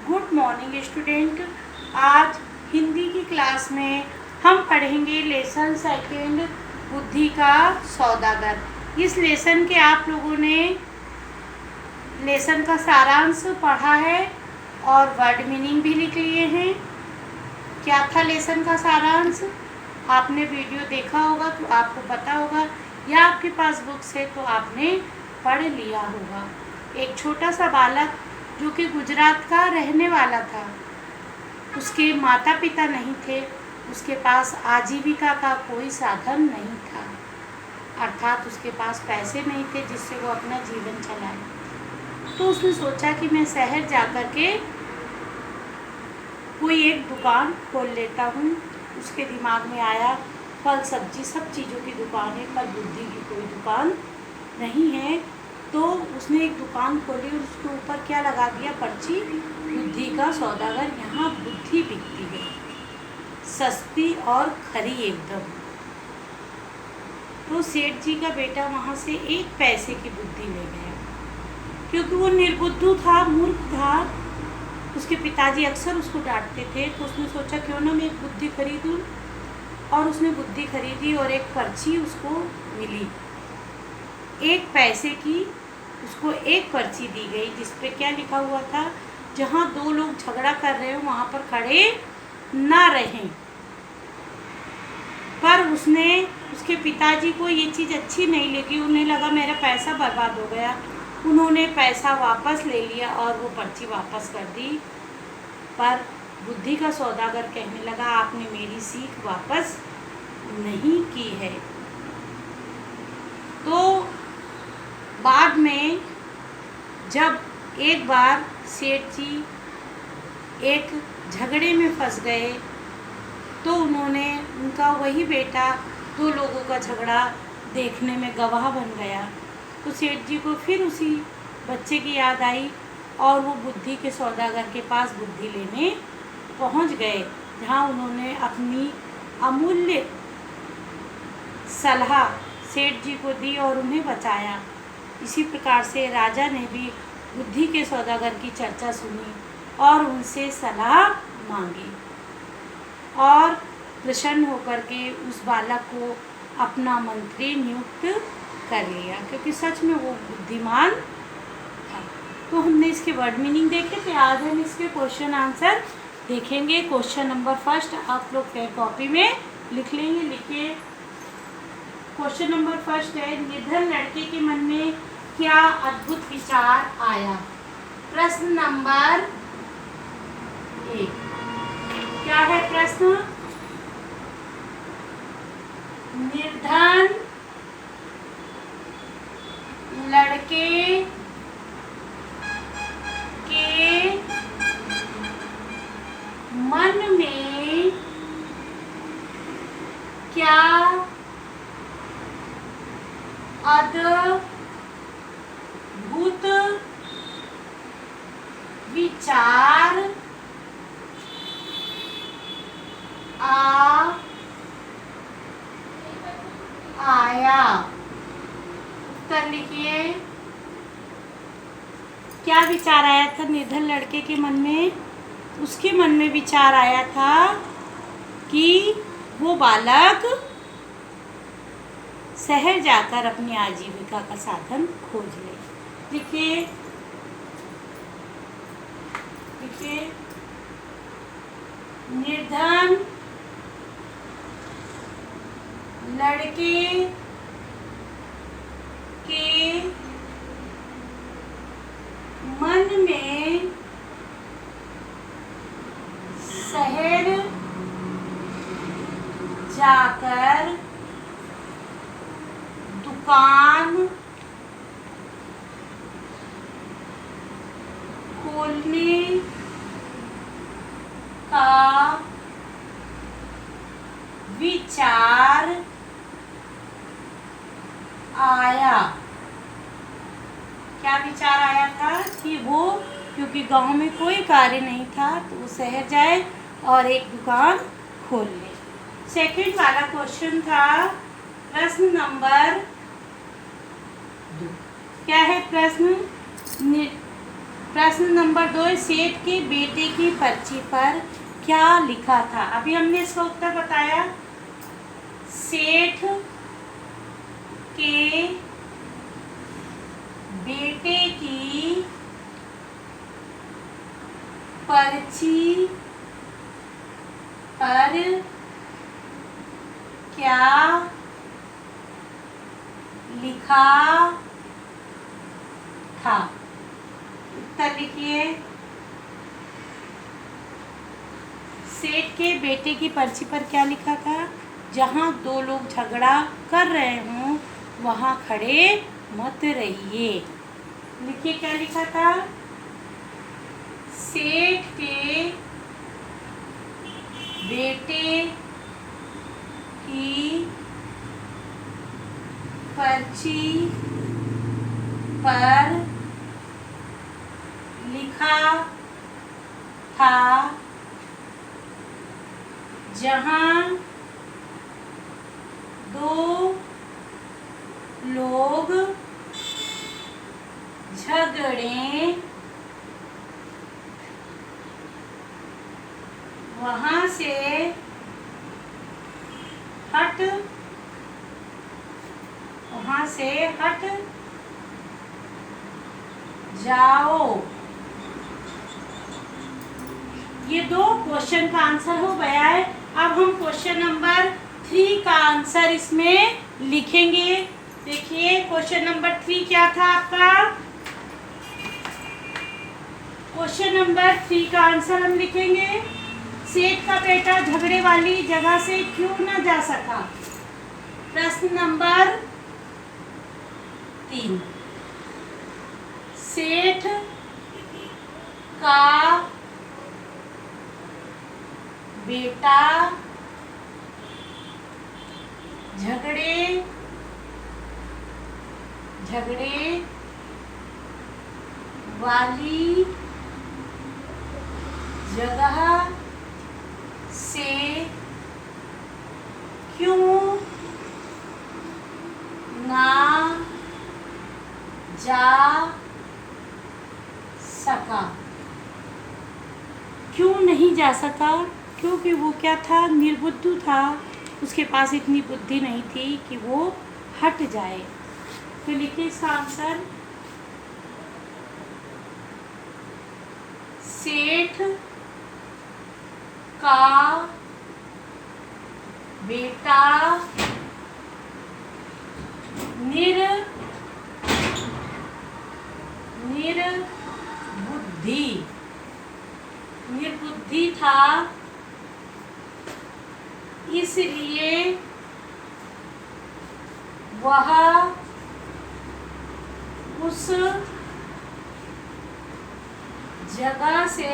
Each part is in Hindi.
Good morning student. आज हिंदी की क्लास में हम पढ़ेंगे लेसन सेकेंड बुद्धि का सौदागर। इस लेसन के आप लोगों ने लेसन का सारांश पढ़ा है और वर्ड मीनिंग भी लिख लिए हैं। क्या था लेसन का सारांश? आपने वीडियो देखा होगा तो आपको पता होगा, या आपके पास बुक्स है तो आपने पढ़ लिया होगा। एक छोटा सा बालक जो कि गुजरात का रहने वाला था, उसके माता पिता नहीं थे, उसके पास आजीविका का कोई साधन नहीं था, अर्थात उसके पास पैसे नहीं थे जिससे वो अपना जीवन चलाए। तो उसने सोचा कि मैं शहर जाकर के कोई एक दुकान खोल लेता हूँ। उसके दिमाग में आया फल सब्जी सब चीज़ों की दुकान है, पर बुद्धि की कोई दुकान नहीं है। तो उसने एक दुकान खोली और उसके ऊपर क्या लगा दिया, पर्ची, बुद्धि का सौदागर, यहाँ बुद्धि बिकती है, सस्ती और खरी एकदम। तो सेठ जी का बेटा वहाँ से एक पैसे की बुद्धि ले गया, क्योंकि वो निर्बुद्धू था, मूर्ख था। उसके पिताजी अक्सर उसको डांटते थे, तो उसने सोचा क्यों ना मैं एक बुद्धि खरीदूँ। और उसने बुद्धि खरीदी और एक पर्ची उसको मिली, एक पैसे की। उसको एक पर्ची दी गई जिस पे क्या लिखा हुआ था, जहाँ दो लोग झगड़ा कर रहे हो वहाँ पर खड़े ना रहें। पर उसके पिताजी को ये चीज़ अच्छी नहीं लगी, उन्हें लगा मेरा पैसा बर्बाद हो गया। उन्होंने पैसा वापस ले लिया और वो पर्ची वापस कर दी। पर बुद्धि का सौदागर कहने लगा आपने मेरी सीख वापस नहीं की है। तो बाद में जब एक बार सेठ जी एक झगड़े में फंस गए, तो उनका वही बेटा दो लोगों का झगड़ा देखने में गवाह बन गया। तो सेठ जी को फिर उसी बच्चे की याद आई और वो बुद्धि के सौदागर के पास बुद्धि लेने पहुंच गए, जहां उन्होंने अपनी अमूल्य सलाह सेठ जी को दी और उन्हें बचाया। इसी प्रकार से राजा ने भी बुद्धि के सौदागर की चर्चा सुनी और उनसे सलाह मांगी और प्रसन्न होकर के उस बालक को अपना मंत्री नियुक्त कर लिया, क्योंकि सच में वो बुद्धिमान था। तो हमने इसके वर्ड मीनिंग देखे थे, आज हम इसके क्वेश्चन आंसर देखेंगे। क्वेश्चन नंबर फर्स्ट आप लोग कॉपी में लिख लेंगे। लिखिए, क्वेश्चन नंबर फर्स्ट है, निर्धन लड़के के मन में क्या अद्भुत विचार आया। प्रश्न नंबर 1 क्या है प्रश्न? निर्धन लड़के के मन में क्या अद्भुत विचार आया। उत्तर लिखिए, क्या विचार आया था निर्धन लड़के के मन में? उसके मन में विचार आया था कि वो बालक शहर जाकर अपनी आजीविका का साधन खोज ले। देखिए निर्धन लड़के के मन में शहर जाकर दुकान खोलने का विचार आया। क्या विचार आया था कि वो, क्योंकि गांव में कोई कार्य नहीं था, तो वो शहर जाए और एक दुकान खोल ले। सेकंड वाला क्वेश्चन था प्रश्न नंबर 2। क्या है प्रश्न? प्रश्न नंबर 2, सेठ के बेटे की पर्ची पर क्या लिखा था? अभी हमने इसका उत्तर बताया। सेठ के बेटे की पर्ची पर क्या लिखा था? उत्तर लिखिए। सेठ के बेटे की पर्ची पर क्या लिखा था? जहाँ दो लोग झगड़ा कर रहे हों वहाँ खड़े मत रहिए। लिखिए क्या लिखा था? सेठ के बेटे की पर्ची पर लिखा था जहाँ दो लोग झगड़े वहाँ से हट जाओ। ये दो क्वेश्चन का आंसर हो गया है। अब हम क्वेश्चन नंबर 3 का आंसर इसमें लिखेंगे। देखिए क्वेश्चन नंबर 3 क्या था आपका? क्वेश्चन नंबर 3 का आंसर हम लिखेंगे, सेठ का बेटा झगड़े वाली जगह से क्यों न जा सका? प्रश्न नंबर 3, सेठ का बेटा झगड़े वाली जगह से क्यों ना जा सका? क्यों नहीं जा सका? क्योंकि वो क्या था? निर्बुद्धि था। उसके पास इतनी बुद्धि नहीं थी कि वो हट जाए। तो लिखिए इसका आंसर, सेठ का बेटा निर्बुद्धि था, इसलिए वह उस जगह से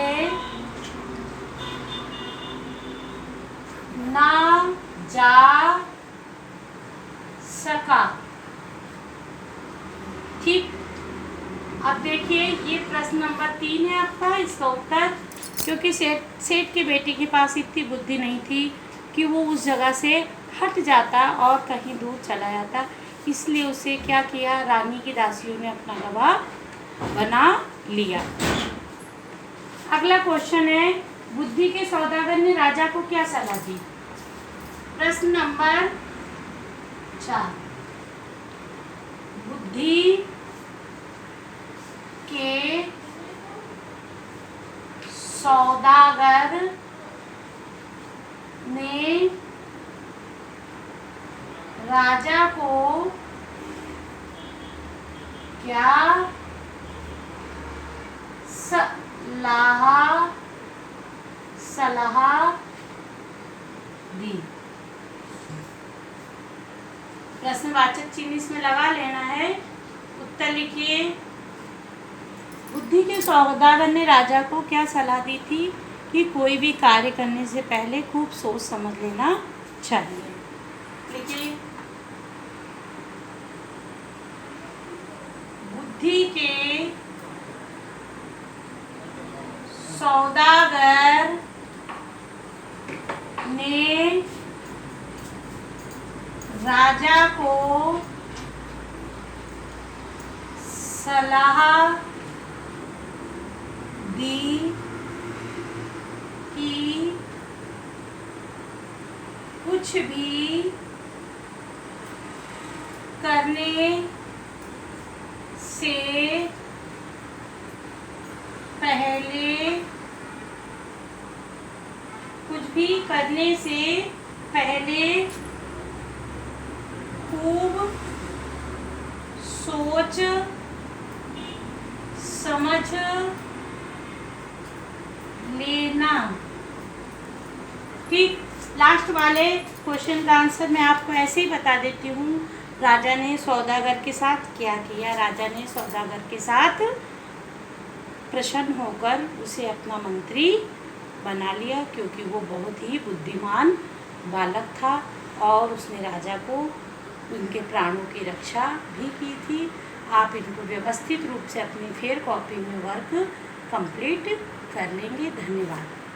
ना जा सका। ठीक, अब देखिए ये प्रश्न नंबर 3 है आपका। इसका उत्तर, क्योंकि सेठ के बेटे के पास इतनी बुद्धि नहीं थी कि वो उस जगह से हट जाता और कहीं दूर चला जाता, इसलिए उसे क्या किया? रानी की दासियों ने अपना गवाह बना लिया। अगला क्वेश्चन है, बुद्धि के सौदागर ने राजा को क्या सलाह दी? प्रश्न नंबर 4, बुद्धि के सौदागर ने राजा को क्या सलाह दी? प्रश्नवाचक चिन्ह इसमें लगा लेना है। उत्तर लिखिए। बुद्धि के सौदागर ने राजा को क्या सलाह दी थी? कि कोई भी कार्य करने से पहले खूब सोच समझ लेना चाहिए। लिखिए, बुद्धि के सौदागर ने राजा को सलाह कुछ भी करने से पहले खूब सोच समझ लेना। ठीक, लास्ट वाले क्वेश्चन का आंसर मैं आपको ऐसे ही बता देती हूँ। राजा ने सौदागर के साथ क्या किया? राजा ने सौदागर के साथ प्रसन्न होकर उसे अपना मंत्री बना लिया, क्योंकि वो बहुत ही बुद्धिमान बालक था और उसने राजा को उनके प्राणों की रक्षा भी की थी। आप इनको व्यवस्थित रूप से अपनी फेयर कॉपी में वर्क कंप्लीट कर लेंगे। धन्यवाद।